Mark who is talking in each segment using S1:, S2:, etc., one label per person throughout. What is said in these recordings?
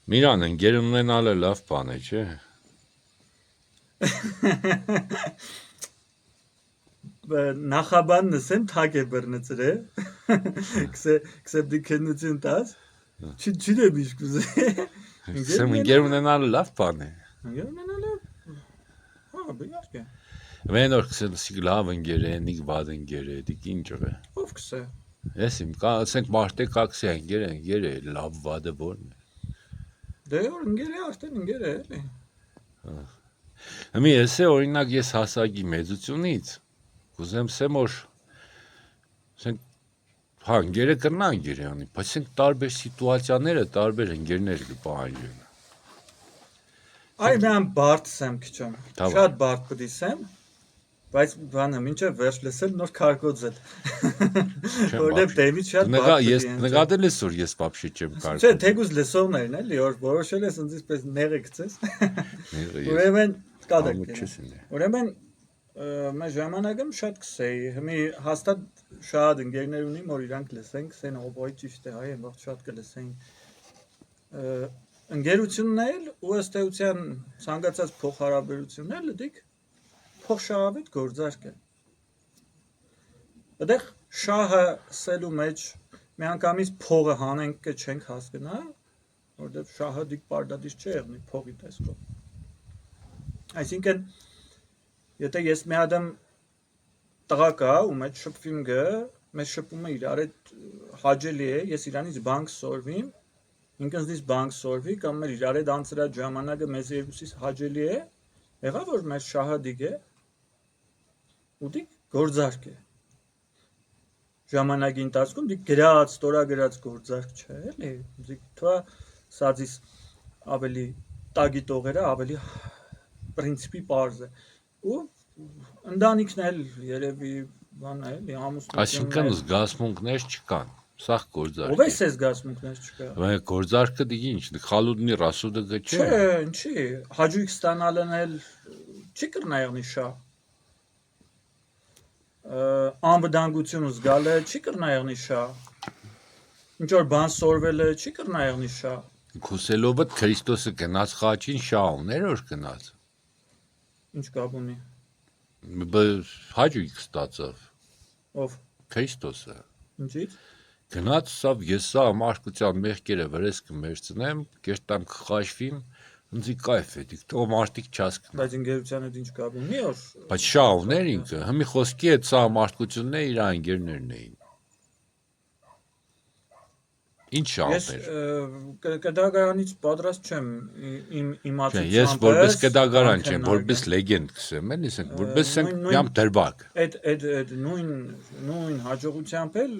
S1: Միրան, ընկեր ունենալը լավ բան է, չէ՞։
S2: Նախաբանն եմ թակ է բռնցրե։ Քսեփ դիքնություն տաս։ Չի դե բիշկուզե։
S1: Ընկեր ունենալը լավ բան է։
S2: Ընկեր ունենալը հա, իհարկե։
S1: Մեն որ քսենք լավ ընկեր է, նիկ վատ ընկեր է, դիք ինչ է։
S2: Ով քսե։
S1: Ես իմ կա, ասենք մարդը կաքսի ընկեր է, լավ վատը որն է։
S2: Դե որ ընկեր է, արդեն ընկեր է, էլի։
S1: Հիմա օրինակ ես հասակի մեծությունից կուզեմ սեմ որ ասենք հա ընկերը կրնա ընկեր անի, բայց ասենք տարբեր սիտուացիաները տարբեր ընկերներ կպահանջեն։
S2: Այ մեն բարդ եմ քիչում։ Շատ բարդ կդիսեմ, բայց բանը մինչև վերջ լսել նոր քարկոծել։ Որտեղ դեմից շատ բարդ։
S1: Ես նկատել ես որ ես вообще չեմ կարող։
S2: Չէ, թեկուզ լսողներն էլի, որ որոշել ես ինձ պես ները գցես։ Ուրեմն կադակ։ Ուրեմն մեր ժամանակում շատ կսեի, հիմի հաստատ շատ ընկերներ ունիմ, որ իրանք լսենք, սեն օբոյ ճիշտ է, հայ ամբողջ շատ կլսեին։ Ընկերությունն ու ըստ էության ցանկացած փոխհարաբերություններ լդիկ փոխշահավետ գործարք է։ Այդեղ շահը սելու մեջ միանգամից փողը հանենք կը չենք հասկնա, որտեղ շահը դիք պարտադիր չէ եղնի փողի տեսքով։ Այսինքն եթե ես մի ադամ տղա կա ու մեջ շփվիմ գը, մեզ շփումը իրար հետ հաջելի է, ես իրանից բանկ սորվիմ, ինքնից բանկ սորվի կամ մեր իրար հետ անցրած ժամանակը մեզ երկուսից հաջելի է, եղավ որ մեր շահը դիգ է, ու դիգ գործարք է։ Ժամանակի ընթացքում դիգ գրած, ստորագրած գործարք չէ, էլի, դիգ թվա սածիս ավելի տագիտողերը ավելի պրինցիպի պարզ է։ Ու ընտանիքն էլ երևի բան է, էլի ամուսնություն։
S1: Այսինքն զգացմունքներ չկան։ Սաղ գործարք։
S2: Ով է սես զգացմունքներ չկա։
S1: Բայց գործարքը դի ինչ, խալուդնի ռասուդը գ չէ։
S2: Չէ, ինչի, հաջույք ստանալն էլ չի կրնայողնի շահ։ Անվտանգություն զգալը չի կրնայողնի շահ։ Ինչ որ բան սորվելը չի կրնայողնի շահ։
S1: Քուսելովը Քրիստոսը գնաց խաչին շահ ուներ որ գնաց։
S2: Ինչ կապ ունի։
S1: Հաջույք ստացավ։
S2: Ով։
S1: Քրիստոսը։
S2: Ինչի՞ց։
S1: Գնաց սավ ես սա մարդկության մեղքերը վրես կմերցնեմ, կերտամ կխաշվիմ, ինձի կայֆ է, դիք թող մարդիկ չասկնան։
S2: Բայց ընկերության հետ ինչ կապ ունի որ։
S1: Բայց շահ ուներ ինքը, հիմի խոսքի հետ սա մարդկությունն է իր ընկերներն էին։ Ինչ շահ էր։
S2: Ես կդագարանից պատրաստ չեմ իմ իմացությամբ։
S1: Ես որպես կդագարան չեմ, որպես լեգենդ կսեմ, էլի ասենք, որպես եմ դրբակ։
S2: Այդ նույն հաջողությամբ էլ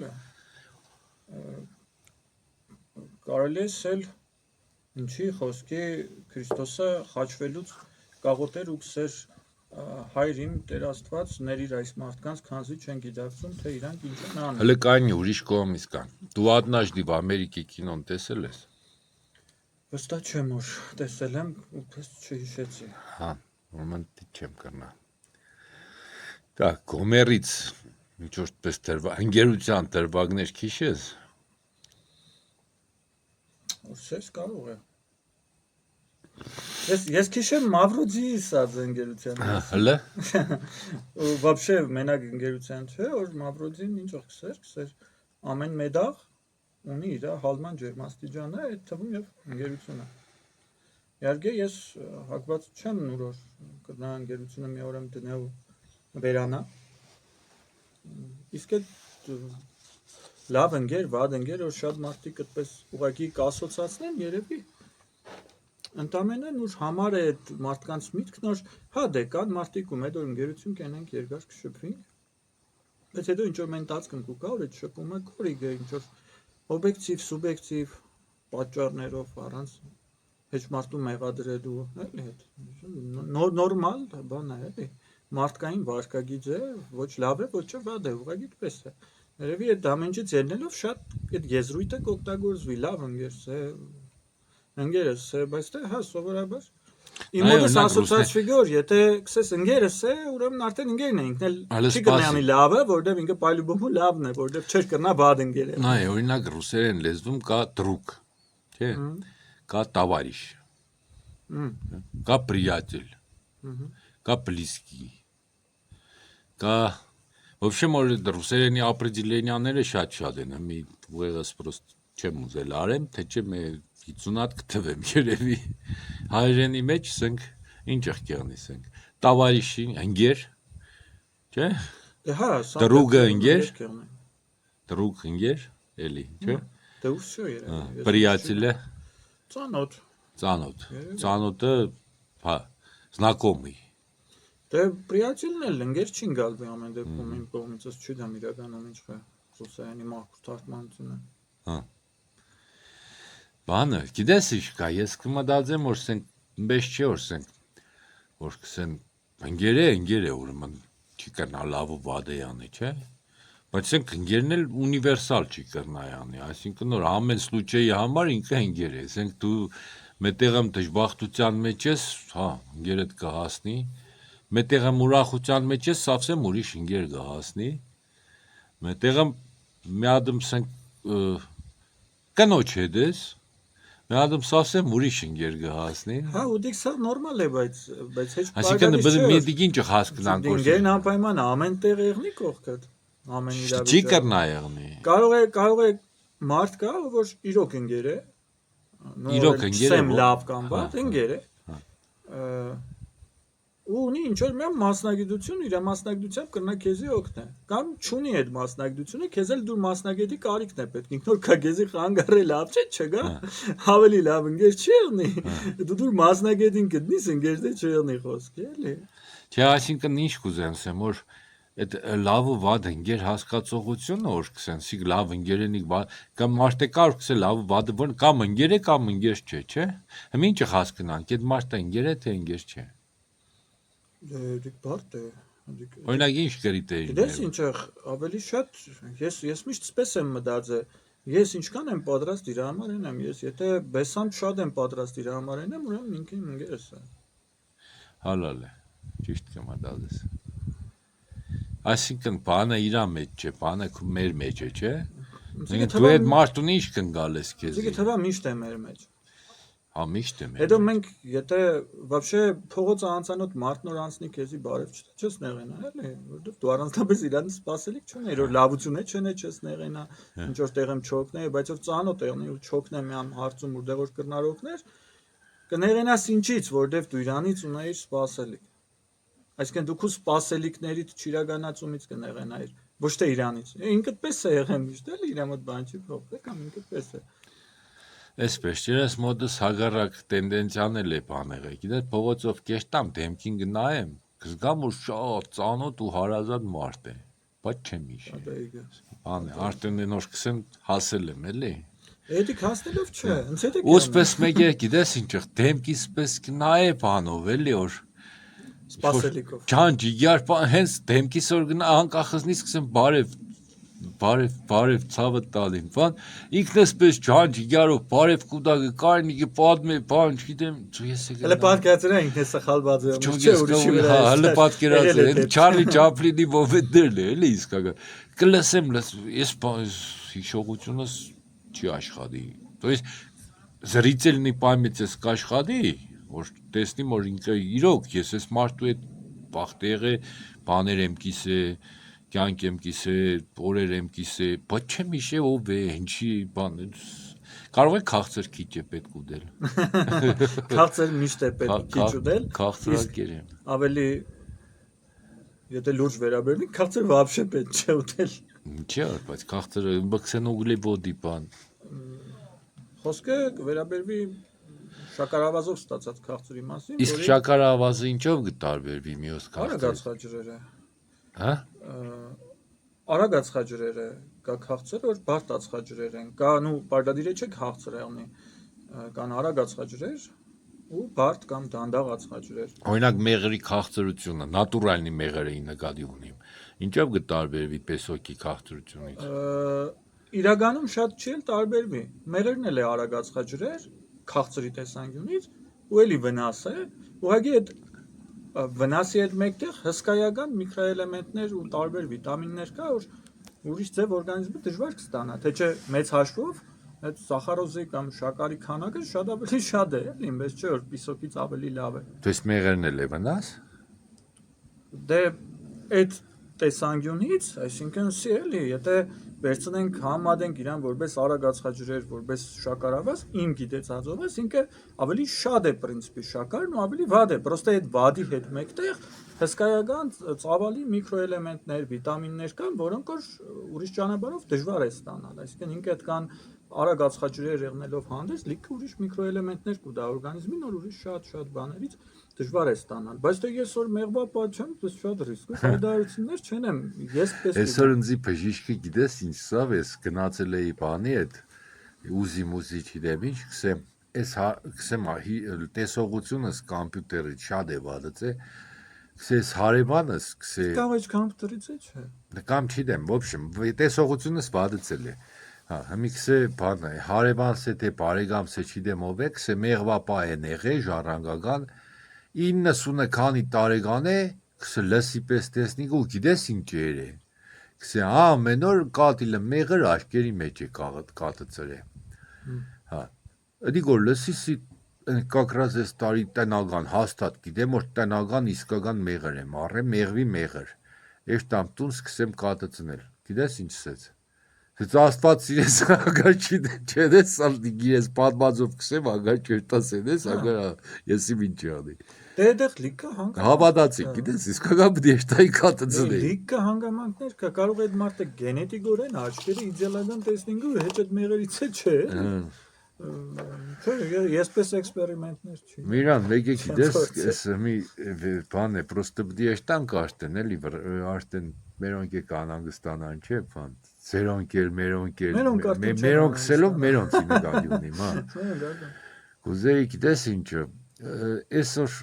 S2: կարելի է սել ինչի խոսքի Քրիստոսը խաչվելուց կաղոտեր ու քսեր հայր իմ Տեր Աստված ներիր այս մարդկանց, քանզի չեն գիտակցում, թե իրանք ինչ են անում։
S1: Հələ կային ուրիշ կողմից կան։ Դու однажды в Америке կինոն տեսել ես։
S2: Վստահ չեմ որ տեսել եմ ու պես չհիշեցի։
S1: Հա, ուրեմն չեմ կրնա։ Так, կոմերից ինչ որ պես ընկերության դրվագներ քիշես։
S2: Ուրսես կարող է։ Ես քիշեմ Մավրոդիի սած ընկերության։
S1: Հələ։
S2: Вообще մենակ ընկերության չէ, որ Մավրոդին ինչ որ քսեր ամեն մեդաղ ունի իր հալման ջերմաստիճանը, այդ թվում եւ ընկերությունը։ Իհարկե ես հակված չեմ նորոր կնա ընկերությունը մի օրեմ դնեու վերանա։ Իսկ այդ լավ ընկեր, վատ ընկեր, որ շատ մարդիկ այդպես ուղակի կասոցացնեն երևի ընդամենը նոր համար է այդ մարդկանց միտքն որ հա դե կան մարդիկ ում այդ որ ընկերություն կենենք երկար կշփվենք բայց հետո ինչ որ մեն տածկն կուկա որ այդ շփումը կորիգը ինչ որ օբյեկտիվ սուբյեկտիվ պատճառներով առանց հեչ մարդու մեղադրելու էլի այդ նորմալ բան է էլի մարդկային վարկագիծ է ոչ լավ է ոչ վատ է ուղղակի այդպես է երևի այդ ամենից ելնելով շատ այդ եզրույթը կօգտագործվի լավ ընկերս է, բայց թե հա սովորաբար իմ մոտս ասոցիացվի գոր, եթե քսես ընկերս է, ուրեմն արդեն ընկերն է, ինքն էլ չի կնայանի լավը, որտեվ ինքը պայլուբոմը լավն է, որտեվ չէր կնա բադ ընկեր է։
S1: Նայ, օրինակ ռուսերեն լեզվում կա դրուկ, չէ։ կա տավարիշ, կա приятель, կա близкий, կա вообще может ռուսերենի определениաները շատ են, մի ուղեղս просто չեմ ուզել արեմ, թե չէ մե 50 հատ կթվեմ երևի, հայերենի մեջ ասենք ինչ եղկեղնի ասենք, տավարիշի ընկեր, չէ,
S2: Հա,
S1: Դրուգը ընկեր, դրուգ ընկեր, էլի, չէ,
S2: Դե ուսյո երևի։
S1: приятель,
S2: Ծանոթ։
S1: ծանոթը, հա, знакомый,
S2: Դե приятельն էլ ընկեր չի գալվի ամեն դեպքում իմ կողմից չգիտեմ իրականում ինչ է ռուսերենի մաքուր թարգմանությունը։
S1: բանը, գիտես ինչ կա, ես կմտածեմ, որ ասենք, մեզ չէ, որ կսեն, ընկեր է, ուրեմն չի կրնա լավը վադը յանի, չէ, բայց ասենք ընկերն էլ ունիվերսալ չի կրնա յանի, այսինքն որ ամեն случаի համար ինքը ընկեր է, ասենք դու մետեղ եմ դժբախտության մեջ ես, հա, ընկերդ կհասնի, մետեղ եմ ուրախության մեջ ես, սավսեմ ուրիշ ընկեր կհասնի, մետեղ եմ մի ադմ ասենք կնոջ հետ ես, մի ադմ սավսեմ ուրիշ ընկեր կհասնի,
S2: Հա, ու դիք սա նորմալ է, բայց հեչ
S1: այսինքն մի դիգին չհասկնանք որ
S2: ընկերն անպայման ամեն տեղ եղնի կողքդ, ամեն իրավիճակում։
S1: չի կրնա եղնի։
S2: Կարող է մարդ կա, որ իրոք ընկեր է,
S1: Իրոք ընկեր է,
S2: սեմ լավ կամ վատ ընկեր է, ու ունի ինչ-որ մի մասնագիտություն, իր մասնագիտությամբ կրնա քեզի օգնել, կամ չունի այդ մասնագիտությունը, քեզ էլ դու մասնագետի կարիքն է պետք, ինքնոր կա քեզի խանգարել լավ չէ, չգա, ավելի լավ ընկեր չի եղնի, դու մասնագետին գտնիս ընկեր դե չեղնի խոսքի, էլի։
S1: Չէ, այսինքն ինչ կուզեմ ասեմ, որ այդ լավ ու վատ ընկեր հասկացողությունը որ կսեն, սիկ լավ ընկերենի կամ մարդը կարող կսե լավ ու վատը որ կամ ընկեր է կամ ընկեր չէ, չէ։ Հիմա ինչը հասկանանք, այդ մարդը ընկեր է թե ընկեր չէ։
S2: Դիք բարդ է։
S1: Օրինակ ինչ կրիտերիներ։
S2: Գիտես ինչ է, ավելի շատ ես միշտ սպես եմ մտածել, ես ինչքան եմ պատրաստ իր համար եմ, ես եթե բեսամ շատ եմ պատրաստ իր համար եմ, ուրեմն ինքն ընկերս է։
S1: Հալալ է, ճիշտ կմտածես։ Այսինքն բանը իր մեջ չէ, բանը մեր մեջ է, չէ։ Դու այդ մարդուն ինչ կնգալ ես քեզ։
S2: Դիք թվա միշտ է մեր մեջ։
S1: Հա միշտ է մեր։
S2: Հետո մենք եթե вообще փողոցը անցանոթ մարդ նոր անցնի քեզի բարև չես նեղենա, էլի, որովհետև դու առանձնապես իրան սпасելիք չունես, որ լավություն է չնե չես նեղենա, ինչ որ տեղ եմ չօգնե, բայց ով ծանոթ է ունի ու չօգնեմ մի հարցում որտեղ որ կրնար օգներ, կնեղենաս ինչից, որովհետև դու իրանից ունեիր սпасելիք։ Այսինքն դու քո սпасելիքներից չիրականացումից կնեղենայիր, ոչ թե իրանից։ Ինքդ պես է եղել միշտ էլի իր մոտ բան չի փոխվել կամ ինքդ պես է։
S1: Այսպես ես մոտս հագարակ տենդենցիան էլ է բաները, գիտես փողոցով կեշտամ դեմքին գնայեմ, կզգամ որ շատ ծանոթ ու հարազատ մարդ է, բայց չեմ հիշի։ Բան է, արդեն նոր կսեմ հասել եմ էլի։
S2: Էդիկ հասնելով չէ, ոնց է դե։
S1: Ոսպես մեկ է, գիտես ինչ է, դեմքիս պես կնայե բանով էլի որ
S2: սпасելիքով։
S1: Ջան, ջիգար բան հենց դեմքիս որ գնա անկախնից կսեմ բարև ցավը տալին, բան ինքնս պես ջան ջիգարով բարև կուտակը կարնիկը պատմե, բան չգիտեմ, ես եկել։
S2: Հələ պատկերացրել ինքն է սխալված է,
S1: չէ, ուրիշի վրա։ Հələ պատկերացրել, Չարլի Չապլինի մովեդերն է, էլի իսկական։ Կլսեմ, ես հիշողությունս չի աշխատի։ То есть зрительный память ես կաշխատի, որ տեսնի որ ինքը իրոք ես այս մարդու հետ բախտեղ է, բաներ եմ կիսե, կյանք եմ կիսե, օրեր եմ կիսե, բայց չեմ հիշե ով է, ինչի բան։ Կարող է քաղցր քիչ է պետք ուտել։
S2: Քաղցր միշտ է պետք քիչ ուտել։
S1: Քաղցրակեր եմ։
S2: Ավելի եթե լուրջ վերաբերվի, քաղցր вообще պետք չէ ուտել։
S1: Չէ, բայց քաղցրը բքսեն ուգլեվոդի բան։
S2: Խոսքը վերաբերվի շաքարավազով ստացած քաղցրի մասին,
S1: Իսկ շաքարավազը ինչով կտարբերվի մյուս քաղցրից։
S2: արագացխաջրերը։
S1: Հա։
S2: Արագացխաջրերը կա քաղցր, որ բարդ ածխաջրեր են։ Կա, նու պարտադիր է չէ քաղցր եղնի։ Կան արագացխաջրեր ու բարդ կամ դանդաղ ածխաջրեր։
S1: Օրինակ մեղրի քաղցրությունը, նատուրալնի մեղրի նկատի ունիմ։ Ինչով կտարբերվի պեսոկի քաղցրությունից։
S2: Իրականում շատ չի էլ տարբերվի։ Մեղրն էլ է արագացխաջրեր քաղցրի տեսանկյունից ու էլի վնաս է։ Ուղղակի այդ վնասի հետ մեկտեղ հսկայական միկրոէլեմենտներ ու տարբեր վիտամիններ կա, որ ուրիշ ձև օրգանիզմը դժվար կստանա, թե չէ մեծ հաշվով այդ սախարոզի կամ շաքարի քանակը շատ ավելի շատ է, էլի, բայց չէ որ պիսոկից ավելի լավ է։
S1: То есть մեղրն էլ է վնաս։
S2: Դե այդ տեսանկյունից, այսինքն սի էլի, եթե վերցնենք համեմատենք իրան որպես արագացխաջրեր, որպես շաքարավազ, իմ գիտեցածովս ինքը ավելի շատ է պրինցիպի շաքարն ու ավելի վատ է, պրոստը այդ վադի հետ մեկտեղ հսկայական ծավալի միկրոէլեմենտներ, վիտամիններ կան, որոնք որ ուրիշ ճանապարհով դժվար է ստանալ, այսինքն ինքը այդքան արագ ածխաջրեր եղնելով հանդերձ լիքը ուրիշ միկրոէլեմենտներ կու դա օրգանիզմին որ ուրիշ շատ բաներից դժվար է ստանալ, բայց դե ես որ մեղվա պատճեմ, դες շատ ռիսկ ու հայտարարություններ չեն եմ, ես պես
S1: Այսօր ինձի բժիշկը գիտես ինչ սավ ես գնացել էի բանի այդ ուզի չգիտեմ ինչ քսեմ տեսողությունս կոմպյուտերից շատ է վատացե քսես հարևանս քսե
S2: Կամ այդ կոմպյուտերից է չէ։
S1: կամ չգիտեմ в общем տեսողությունս վատացել է հա հիմի քսե բան է հարևանս է թե բարեկամս է չգիտեմ ով է քսե մեղվա պա է եղե ժառանգական 90 քանի տարեկան է քսե լսի պես տեսնիկ ու գիտես ինչ է քսե ամեն օր կատիլը մեղր աշկերի մեջ է կատծրե հա դի գոր լսի как раз այս տարի տնական հաստատ գիտեմ որ տնական իսկական մեղր եմ առե մեղվի մեղր ես տամ տուն սկսեմ կատծնել գիտես ինչ ասեց Դե աստված իրես ագար չդես ես պատմածով քսեմ ագար չերտասենես ագար եսի ինչ անի
S2: Դե այդեղ լիքը հանգամանքներ
S1: Հավատացի գիտես իսկական բդեշտայի կատծել է
S2: Լիքը հանգամանքներ կա կարող է այդ մարդը գենետիկորեն աչքերը իդեալական տեսնինգ ու հետ այդ մեղերից է չէ Չէ ես պես էքսպերիմենտներ չի
S1: Միրան մեկ գիտես այս մի բան է պրոստը բդեշտան կաշտեն էլի արդեն մերոնք է կանանգստանան չէ բան Սերոնք էր մերոնք սելով մերոնցի նկատի ունիմ հա Կուզեի գիտես ինչը այսօր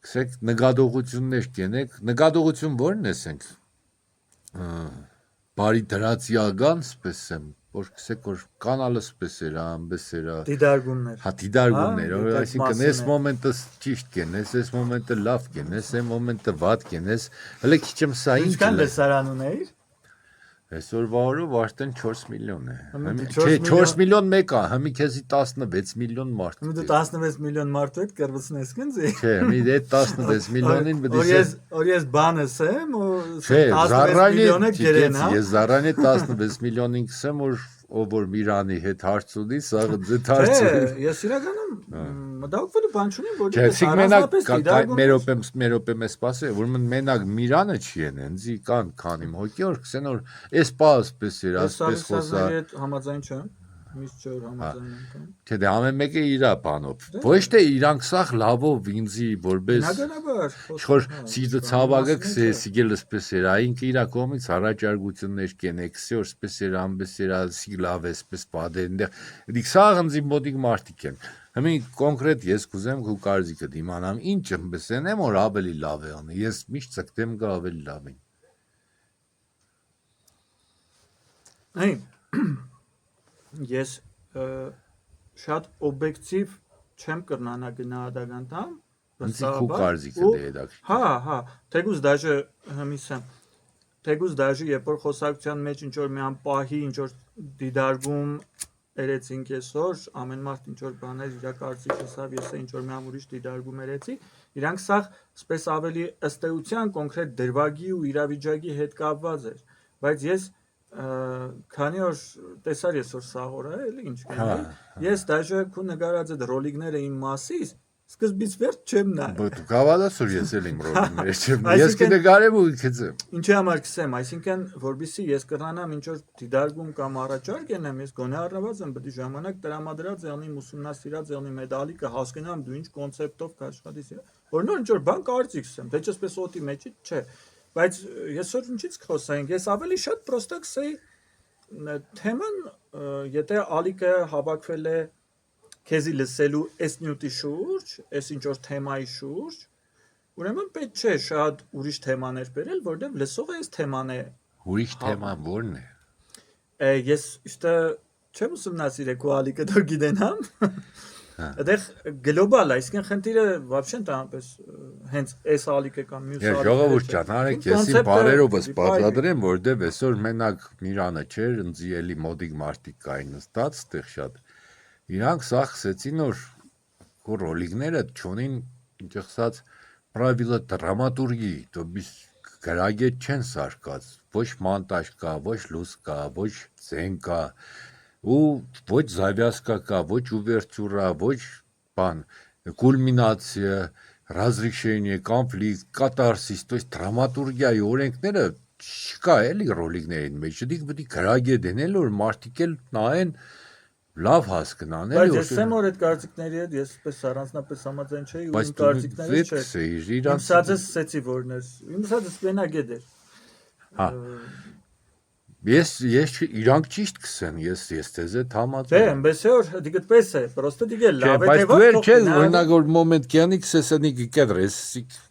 S1: Քսեք նկատողություններ կենեք նկատողություն որն էսենք բարի դրացիական սպես եմ որ քսեք որ կանալը սպես էր ամբես էր
S2: դիդարգումներ
S1: հա դիդարգումներ այսինքն այս մոմենտը ճիշտ կեն այս մոմենտը լավ կեն այս մոմենտը վատ կեն հələ քիչ եմ սա ինչ
S2: Ինչքան լսարան ուներ
S1: Այսօր վարով արդեն 4 միլիոն է Չէ 4 միլիոն մեկ է հիմի քեզի 16 միլիոն մարդ
S2: Դու 16 միլիոն մարդու հետ կրվցնես քնձի
S1: Չէ մի այդ 16 միլիոնին
S2: Որ ես բանս եմ ու
S1: Չէ
S2: 16 միլիոնը գերեն հա
S1: Ես զարանի 16 միլիոնին կսեմ որ ով որ Միրանի հետ հարց ունի սա ձեզ հարց
S2: Չէ ես իրականում մտածելու բան չունեմ որ
S1: Չէ մենակ մերոպեմ էս սպասե որ մենակ Միրանը չի են ինձի կան քանի հոգի որ քսեն որ էս պասպես էր ասպես խոսա
S2: համաձայն չեմ Միշտ չէ որ համաձայն եմ
S1: Չէ դե ամեն մեկը իրա բանով ոչ թե իրանք սախ լավով ինձի որպես Չոր սիզը ցավակը քսե սիգել սպես էր այնք իրա կողմից առաջարկություններ կենեք քսե որ սպես էր ամբես էր սիգլավ էսպես բադեն դե դիքսաղ ինձի մոտիկ մարտիկ են Հիմի կոնկրետ ես կուզեմ քո կարծիքը դիմանամ ինչը բսենեմ որ ավելի լավ է անի ես միշտ ցկտեմ գա ավելի լավ է
S2: Այն Ես շատ օբյեկտիվ չեմ կրնանա գնահատական տամ
S1: Ինձի քո կարծիքը դե հետաքրքիր
S2: Հա թեկուզ դաժե հմիսեմ թեկուզ դաժե երբ որ խոսակցության մեջ ինչ որ մի անպահի ինչ որ դիդարգում երեցինք այսօր ամեն մարդ ինչ որ բաներ իր կարծիքը ասավ ես ինչ որ մի ուրիշ դիդարգում երեցի իրանք սա սպես ավելի ըստ էության կոնկրետ դրվագի ու իրավիճակի հետ կապված էր բայց ես քանի որ տեսար ես որ սաղորա էլի ինչ կանի ես դաժե քո նկարած այդ ռոլիկները իմ մասից սկզբից վերջ չեմ նայ
S1: Բայց կավալաս որ ես էլ իմ ռոլիկները չեմ ես կնկարեմ ու քծեմ
S2: Ինչի համար կսեմ այսինքն որբիսի ես կրանամ ինչ որ դիդարգում կամ առաջարկ ենեմ ես գոնե առնված եմ պետք է ժամանակ տրամադրած եղնի ուսումնասիրած եղնի մեդալիկը հասկանամ դու ինչ կոնցեպտով կաշխատես որ նոր ինչ որ բան կարծիքս եմ դե չսպես օտի մեջ չէ Բայց ես որ ինչից խոսայինք, ես ավելի շատ պրոստը կսեի թեման, եթե ալիքը հավաքվել է քեզի լսելու այս նյութի շուրջ, այս ինչ որ թեմայի շուրջ, ուրեմն պետք չէ շատ ուրիշ թեմաներ բերել, որտեղ լսողը այս թեման է
S1: Ուրիշ թեման որն է
S2: Ես իշտը չեմ ուսումնասիրել քո ալիքը դու գիտենամ Այդեղ գլոբալ է, այսինքն խնդիրը вообще ընդհանրապես հենց այս ալիքը կամ մյուս
S1: Ես ժողովուրդ ջան, արեք եսի բարերովս բացատրեմ, որտեվ այսօր մենակ Միրանը չէր, ընձի էլի մոդիկ մարդիկ կային նստած, այդտեղ շատ։ Իրանք սա խսեցին, որ ռոլիկները չունին, ինչ ասած, правила դրամատուրգի, то бишь գրագետ չեն սարկած, ոչ մոնտաժ կա, ոչ լույս կա, ոչ ձեն կա, ու ոչ завязка կա, ոչ ուվերտյուրա, ոչ բան, կուլմինացիա, разрешение, конфликт, կատարսիս, то есть դրամատուրգիայի օրենքները չկա էլի ռոլիկներին մեջ, դիք պետք է գրագետ են էլ որ մարդիկ էլ նայեն լավ հասկանան էլի
S2: Բայց ես եմ որ այդ կարծիքների հետ ես պես առանձնապես համաձայն չէի ու իմ կարծիքներից չէ։ Իմ սածս սեցի որներ։ Իմ սածս բենագետ էր։
S1: Հա։ Ես իրանք ճիշտ կսեն, ես տեզ հետ
S2: Դե,
S1: համաձայն։
S2: այնպես է որ դիգ այդպես է, просто դիգ լավ է
S1: Բայց
S2: թե
S1: դու էլ
S2: ոչ։
S1: չէ, օրինակ որ մոմենտ կյանիկ սեսնիկ կդրես,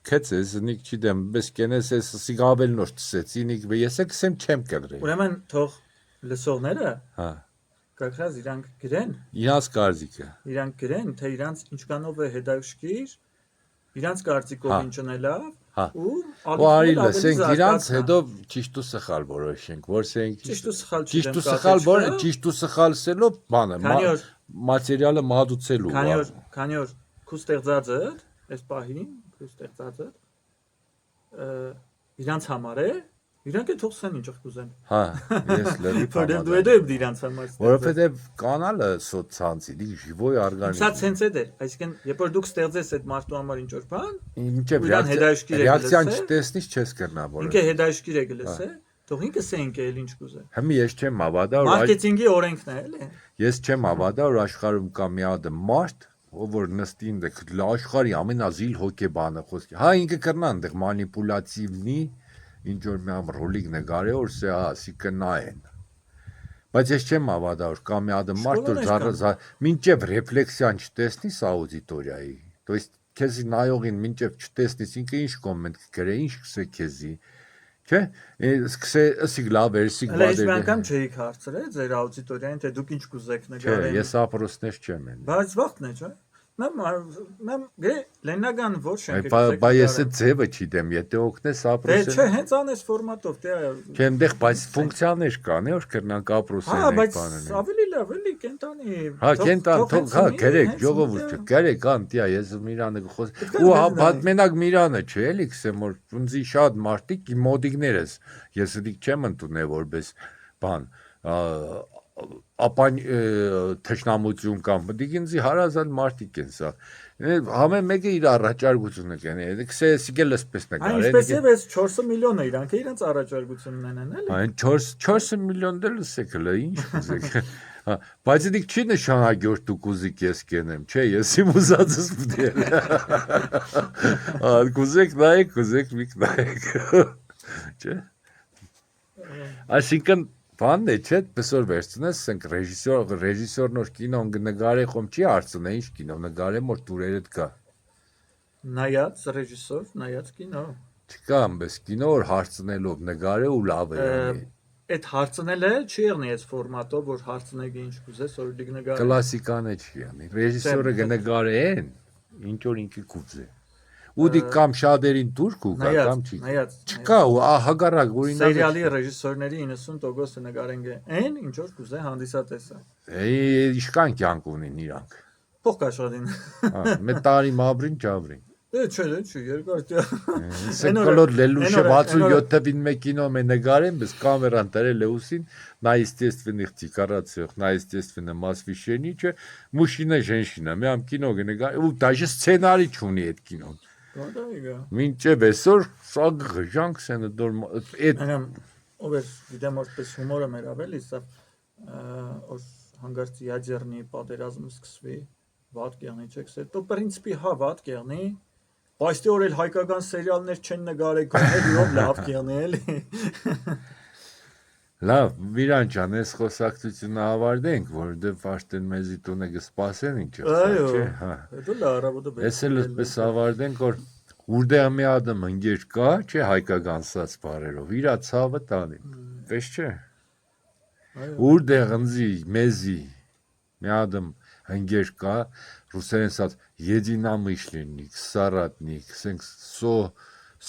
S1: քեցես, նիկ չդեմ, բես կենես ես սիգավել նոր ծեցինիկ, ես եկսեմ չեմ կդրել։
S2: Ուրեմն թող լսողները
S1: Հա։
S2: կակրած իրանք գրեն,
S1: Իրանց կարծիքը։
S2: իրանք գրեն, թե իրանց ինչքանով է հետաքրքիր, իրանց կարծիքով
S1: Հա։
S2: ինչն է լավ,
S1: Հա։
S2: ու
S1: Ու արի
S2: ալիքները
S1: լսենք
S2: ավելի
S1: իրանց
S2: զարգացան։
S1: հետո ճիշտ ու սխալ որոշենք, որսենք
S2: Ճիշտ ու սխալ
S1: ճիշտ ու
S2: չգիտեմ,
S1: սխալ որ
S2: կասեցի,
S1: ճիշտ ու սխալսելով բանը
S2: Քանի օր-
S1: մատերիալը մատուցելու
S2: Քանի որ քու ստեղծածը, այս պահին քու ստեղծածը իրանց համար է, իրանք է թողսեն ինչ կուզեն։
S1: հա ես լրիվ
S2: Որտեղ դու
S1: համաձայն
S2: դու իրանց համար։
S1: որովհետեւ կանալը սոցցանցի դի ժիվոյ
S2: Սա
S1: օրգանիզմ
S2: ցենց է դեր, այսինքն երբ որ դուք ստեղծես այդ մարդու համար ինչ որ բան,
S1: ինչեւ
S2: Իրան հետաքրքիր է
S1: ռեակցիան
S2: գլսե։
S1: չտեսնից չես կրնա
S2: ինքը
S1: որը
S2: հետաքրքիր է գլսե, թող ինքը սենք է էլ ինչ կուզե։
S1: հիմա ես չեմ հավատա որ
S2: Մարքեթինգի օրենքն է, էլի։
S1: ես չեմ հավատա որ աշխարհում կա մի հատ մարդ ով որ նստին դեք աշխարհի ամենազիլ հոգեբանը խոսքի հա ինքը կրնա այնտեղ մանիպուլատիվնի ինչ որ մի համ ռոլիկ նկարե որ սա ասի կնայեն բայց ես չեմ հավատա որ կա մի հատ մարդ որ մինչև ռեֆլեքսիան չտեսնի սա աուդիտորիայի то есть քեզի նայողին մինչև չտեսնես ինքը ինչ կոմենտ կգրե ինչ կսե քեզի չէ սկսե ասի լավ էսի
S2: Հələ ինչ անգամ չէիք հարցրել ձեր աուդիտորիային թե դուք ինչ կուզեք
S1: չէ
S2: նկարել։
S1: ես ապրոստներ չեմ ել
S2: Բայց վախտն է, չէ՞։ Մեմ գրե լեննական ոչ շենք
S1: Բայց ես այդ ձևը չիտեմ, եթե օգնես
S2: Դե
S1: ապրոսեն։
S2: չէ, հենց անես ֆորմատով, դե
S1: Չէ, այնտեղ բայց ֆունկցիաներ կան, որ կրնանք ապրոսեն
S2: Հա,
S1: եք
S2: բայց
S1: բանեն։
S2: ավելի լավ էլի կենտանի։
S1: Հա, կենտան,
S2: թող
S1: հա,
S2: հենց
S1: գրեք,
S2: հենց
S1: ժողովուրդ,
S2: ինքը-
S1: գրեք, անտիա, ես Միրանը խոս։
S2: Պետք է
S1: Ու
S2: լեզուն
S1: հա, մենակ Միրանը չէ, էլի կսեմ, որ ունձի շատ մարդիկ մոդիկներս, ես դիք չեմ ընդունել որպես բան, ապան թշնամություն կամ դիք ինձի հարազատ մարդիկ են սա։ Համեն մեկը իր առաջարկությունը կանի, քսես եկել էսպես նկար։
S2: Այնպես է, ես 4 միլիոն է իրանք իրենց առաջարկությունն են, էլի։
S1: Այն 4 միլիոն դել լսեք հələ ինչ կուզեք։ Հա, բայց դիք չի նշանակի որ դուք ուզիք ես կենեմ, չէ, ես իմ ուզածս դեր։ Հա, կուզեք մի նայեք։ Չէ։ Այսինքն բանն է, չէ, պսոր վերցնես, ասենք ռեժիսոր նոր կինոն նկարե խոմ չի արցնե, ինչ կինո նկարեմ որ դուրերդ կա։
S2: Նայած ռեժիսոր, նայած կինո։
S1: Չկա ամբես կինո որ հարցնելով նկարե ու լավ է անի։
S2: Այդ հարցնելը չի եղնի այս ֆորմատով, որ հարցնեք ինչ կուզես, որ դիգ նկարել։
S1: Կլասիկան է չի անի։ Ռեժիսորը կնկարեն, ինչ որ ինքը կուզե։ Ու դի կամ շատերին դուր կուկա կամ չի։
S2: Նայած։
S1: Չկա ու հագարակ օրինակ
S2: Սերիալի ռեժիսորների 90%-ը նկարենք են, ինչ որ կուզե հանդիսատեսը։
S1: Իշքան կյանք ունին իրանք։
S2: Փող կաշխատին։
S1: Հա, մեկ տարի մաբրին ճավրին։
S2: Դե չէ, երկար տիա։
S1: Սեկոլոր լելուշը 67 թվին մեկ կինո մե նկարեն, բայց կամերան տարել լեուսին, на естественных декорациях, на естественном освещении, мужчина, женщина, мям кино գնա, ու даже սցենարի չունի այդ կինոն։
S2: Կոդայգա։
S1: Մինչև այսօր սա գժանք սենադոր այդ
S2: Այնամ ով է գիտեմ որպես հումորը մեր ավելի սա որ հանգարց ядерный պատերազմ սկսվի վատ կեղնի չեք սա то в принципе հա վատ կեղնի բայց դե օրել հայկական սերիալներ չեն նկարել գոհել ով լավ կեղնի էլի
S1: լավ Վիրան ջան այս խոսակցությունը ավարտենք որովհետև արդեն մեզի տունը կսպասեն ինչ
S2: այո
S1: չէ հա
S2: դու լարավոդը
S1: Ես էլ էսպես ավարտենք որ Ուրդեղ մի ադմ ընկեր կա, չէ հայկական սած բարերով, իրա ցավը տանի։ Պես չէ։ Ուրդեղ ընձի, մեզի, մի ադմ հնգեր կա, ռուսերեն ասած единомышленник, соратник, ասենք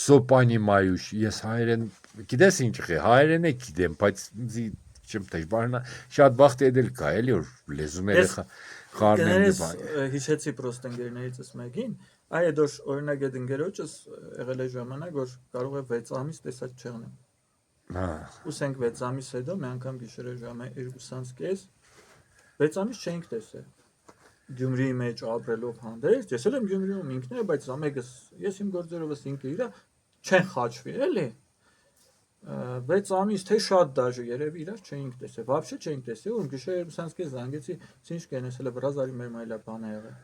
S1: սո понимающ, ես հայերեն, գիտես ինչ է, հայերեն է գիտեմ, բայց չեմ դժվարն է, շատ վաղ դել կա, էլի որ լեզուները խառնեն
S2: Կներես հիշեցի պրոստ ընկերներիցս մեկին, այ այդ օրինակ այդ ընկերոջս եղել է ժամանակ, որ կարող է 6 ամիս տեսած չեղնեմ։ Ուսենք 6 ամիս հետո մի անգամ գիշերը ժամը 2:30 6 ամիս չենք տեսել։ Գյումրիի մեջ ապրելով հանդերձ, ես էլ եմ Գյումրիում ինքն է, բայց ամեկս ես իմ գործերովս ինքը իրա չեն խաչվի, էլի։ 6 ամիս թե շատ դաժե երևի իրար չէինք տեսել, вообще չէինք տեսել, ու գիշերը 2:30 զանգեցի, ինչ կենես հələ վրազարի մեր մայլա բան է եղել։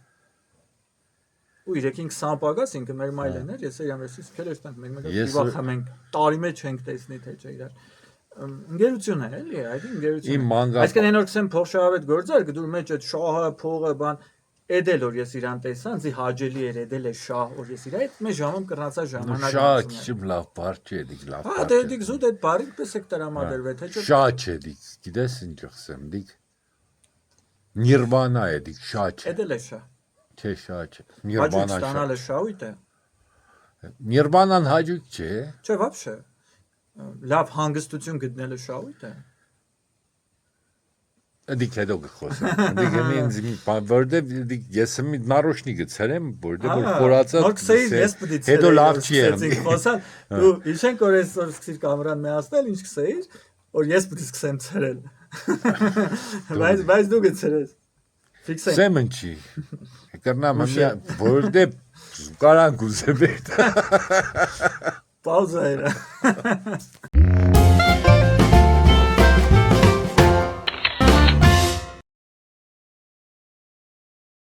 S2: Ու 3-20 պագաս ինքը մեր մայլեն էր, ես իրան ասից քելեր տանք մենք դիվախ մենք տարի մեջ չենք տեսնի թե չէ իրար։ Ընկերություն է, էլի, այդ ընկերություն։ Այսինքն այն որ կսեմ փոխշահավետ գործար, գդուր մեջ այդ շահը, փողը, բան Էդել որ ես իրան տեսան, զի հաջելի էր էդել է շահ, որ ես իրա այդ մեծ ժամում կռնացա ժամանակ։
S1: Շահ քիչ լավ բառ չէ, դիք լավ։
S2: Հա, դե դիք զուտ այդ բառին պես է տրամադրվել, թե չէ։
S1: Շահ չէ դիք, գիտես ինչ ասեմ, դիք Նիրվանա է դիք, շահ չէ։
S2: Էդել է շահ։
S1: Չէ, շահ չէ։ Նիրվանա շահ։
S2: Ստանալը շահույթ է։
S1: Նիրվանան հաջող չէ։
S2: Չէ, вообще։ Լավ հանգստություն գտնելը շահույթ է։
S1: Դիք հետո գխոսեմ։ Դիք ինձ որտե դիք ես մի նարոշնի գցերեմ, որտե որ խորացած։
S2: Նոր քսեի ես պետք է
S1: հետո լավ չի եղել։
S2: Խոսալ, դու իշենք որ այսօր սկսիր կամերան միացնել, ինչ քսեիր, որ ես պետք է սկսեմ ցերել։ Բայց դու գցերես։ Ֆիքսեն։
S1: Սեմն չի։ Կրնամ ամյա որտե կարան գուզեմ։
S2: Պաուզա era։